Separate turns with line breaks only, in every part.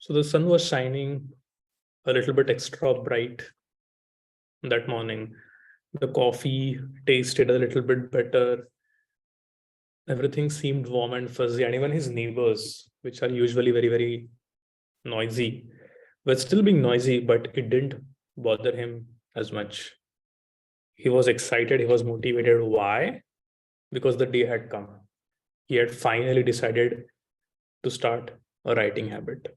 So the sun was shining a little bit extra bright that morning. The coffee tasted a little bit better. Everything seemed warm and fuzzy, and even his neighbors, which are usually very, very noisy, were still being noisy, but it didn't bother him as much. He was excited, he was motivated. Why? Because the day had come. He had finally decided to start a writing habit.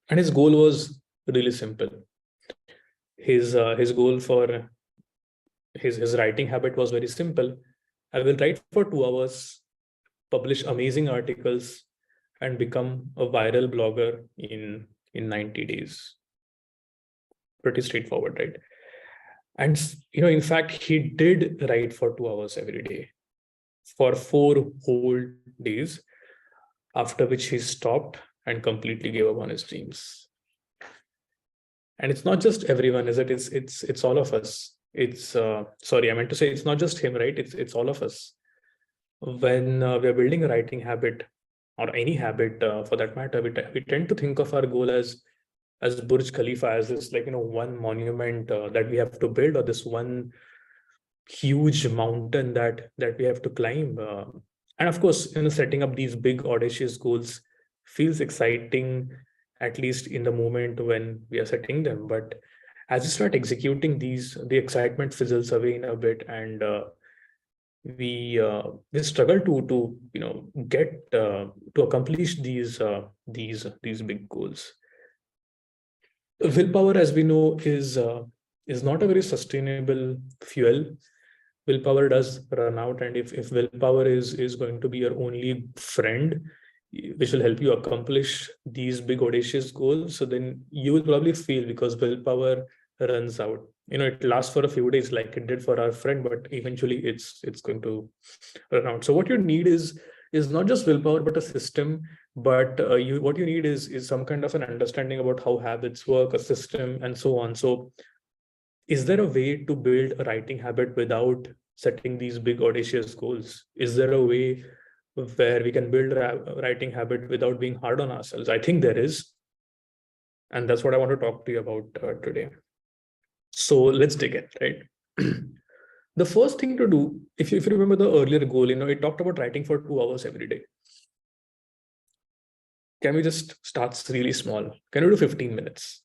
And his goal was really simple. His goal for his writing habit was very simple. I will write for 2 hours, publish amazing articles, and become a viral blogger in 90 days. Pretty straightforward, right? And in fact, he did write for 2 hours every day for 4 whole days, after which he stopped and completely gave up on his dreams. And it's not just everyone, is it? It's all of us. Sorry, I meant to say it's not just him, right? It's all of us. When we are building a writing habit, or any habit for that matter, we tend to think of our goal as Burj Khalifa, as this one monument that we have to build, or this one huge mountain that we have to climb. And of course, setting up these big audacious goals feels exciting, at least in the moment when we are setting them. But as you start executing these, the excitement fizzles away in a bit, and we struggle to get to accomplish these big goals. Willpower, as we know, is not a very sustainable fuel. Willpower does run out, and if willpower is going to be your only friend, which will help you accomplish these big audacious goals, so then you will probably fail, because willpower runs out. It lasts for a few days like it did for our friend, but eventually it's going to run out. So what you need is not just willpower, but a system. But what you need is some kind of an understanding about how habits work, a system, and so on. So is there a way to build a writing habit without setting these big audacious goals? Is there a way where we can build a writing habit without being hard on ourselves? I think there is. And that's what I want to talk to you about today. So let's dig in, right? The first thing to do, if you remember the earlier goal, it talked about writing for 2 hours every day. Can we just start really small? Can we do 15 minutes?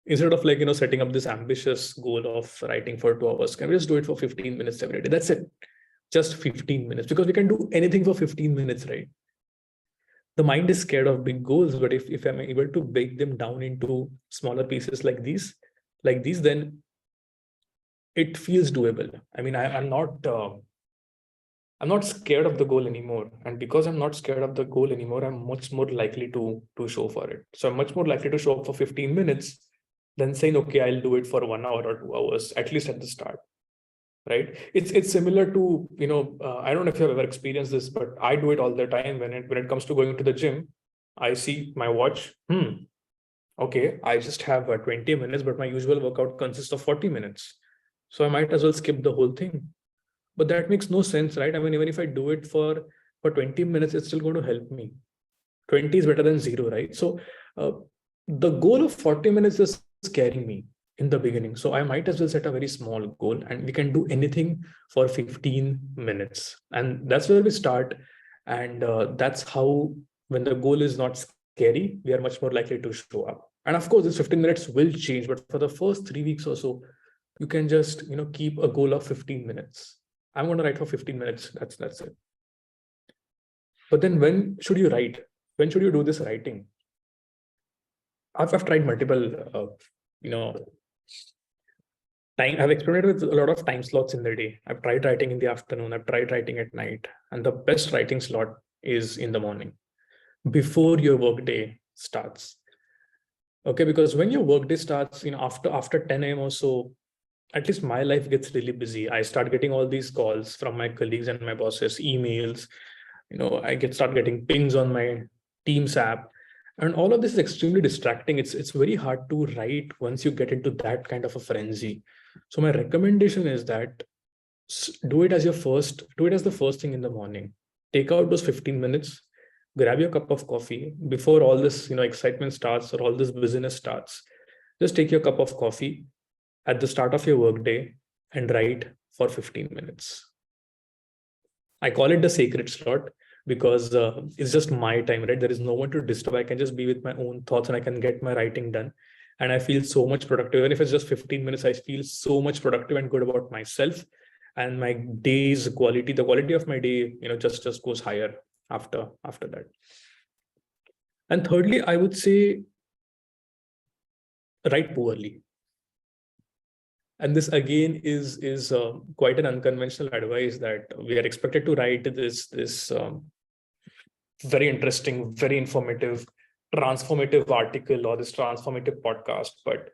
Instead of setting up this ambitious goal of writing for 2 hours, can we just do it for 15 minutes every day? That's it. Just 15 minutes, because we can do anything for 15 minutes, right? The mind is scared of big goals, but if I'm able to break them down into smaller pieces like these, then it feels doable. I mean, I'm not scared of the goal anymore. And because I'm not scared of the goal anymore, I'm much more likely to show for it. So I'm much more likely to show up for 15 minutes than saying, okay, I'll do it for 1 hour or 2 hours, at least at the start, right? It's similar to, I don't know if you've ever experienced this, but I do it all the time. When it comes to going to the gym, I see my watch. Okay, I just have 20 minutes, but my usual workout consists of 40 minutes. So I might as well skip the whole thing. But that makes no sense, right? I mean, even if I do it for 20 minutes, it's still going to help me. 20 is better than 0, right? So the goal of 40 minutes is scaring me in the beginning. So I might as well set a very small goal, and we can do anything for 15 minutes. And that's where we start. And that's how, when the goal is not scary, we are much more likely to show up. And of course, this 15 minutes will change, but for the first 3 weeks or so, you can just keep a goal of 15 minutes. I'm going to write for 15 minutes. That's it. But then when should you write? When should you do this writing? I've tried multiple, I've experimented with a lot of time slots in the day. I've tried writing in the afternoon. I've tried writing at night. And the best writing slot is in the morning, before your workday starts. Okay, because when your workday starts, after 10 a.m. or so, at least my life gets really busy. I start getting all these calls from my colleagues and my bosses, emails. Start getting pings on my Teams app, and all of this is extremely distracting. It's very hard to write once you get into that kind of a frenzy. So my recommendation is that do it as the first thing in the morning. Take out those 15 minutes, grab your cup of coffee before all this, excitement starts or all this busyness starts. Just take your cup of coffee at the start of your workday and write for 15 minutes. I call it the sacred slot because it's just my time, right? There is no one to disturb. I can just be with my own thoughts and I can get my writing done. And I feel so much productive. Even if it's just 15 minutes, I feel so much productive and good about myself. And my day's quality, the quality of my day, just goes higher after that. And thirdly, I would say write poorly. And this again is quite an unconventional advice that we are expected to write this very interesting, very informative, transformative article or this transformative podcast, but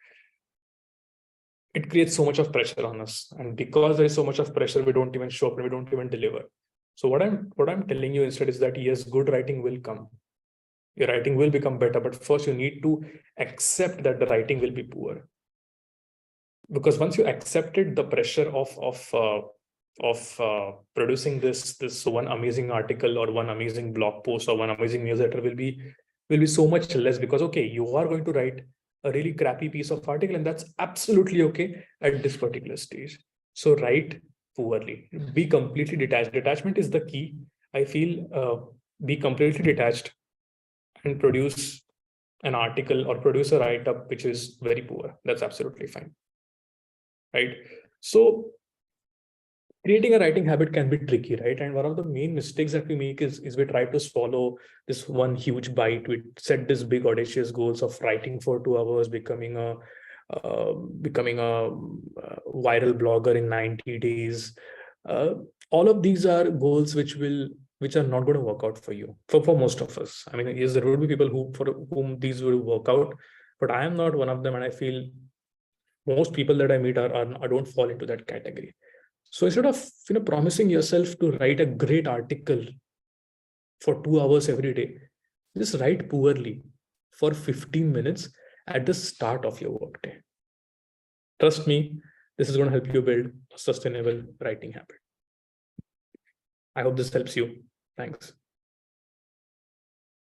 it creates so much of pressure on us. And because there is so much of pressure, we don't even show up and we don't even deliver. So what I'm telling you instead is that yes, good writing will come. Your writing will become better, but first you need to accept that the writing will be poor. Because once you accepted the pressure of producing this one amazing article or one amazing blog post or one amazing newsletter will be so much less, because okay, you are going to write a really crappy piece of article, and that's absolutely okay at this particular stage. So write poorly, be completely detached. Detachment is the key. I feel be completely detached and produce an article or produce a write-up which is very poor. That's absolutely fine. Right? So creating a writing habit can be tricky, right? And one of the main mistakes that we make is we try to swallow this one huge bite. We set this big audacious goals of writing for 2 hours, becoming a viral blogger in 90 days. All of these are goals which are not going to work out for you, for most of us. I mean, yes, there will be people for whom these will work out, but I am not one of them, and I feel most people that I meet I don't fall into that category. So instead of promising yourself to write a great article for 2 hours every day, just write poorly for 15 minutes at the start of your workday. Trust me, this is going to help you build a sustainable writing habit. I hope this helps you. Thanks.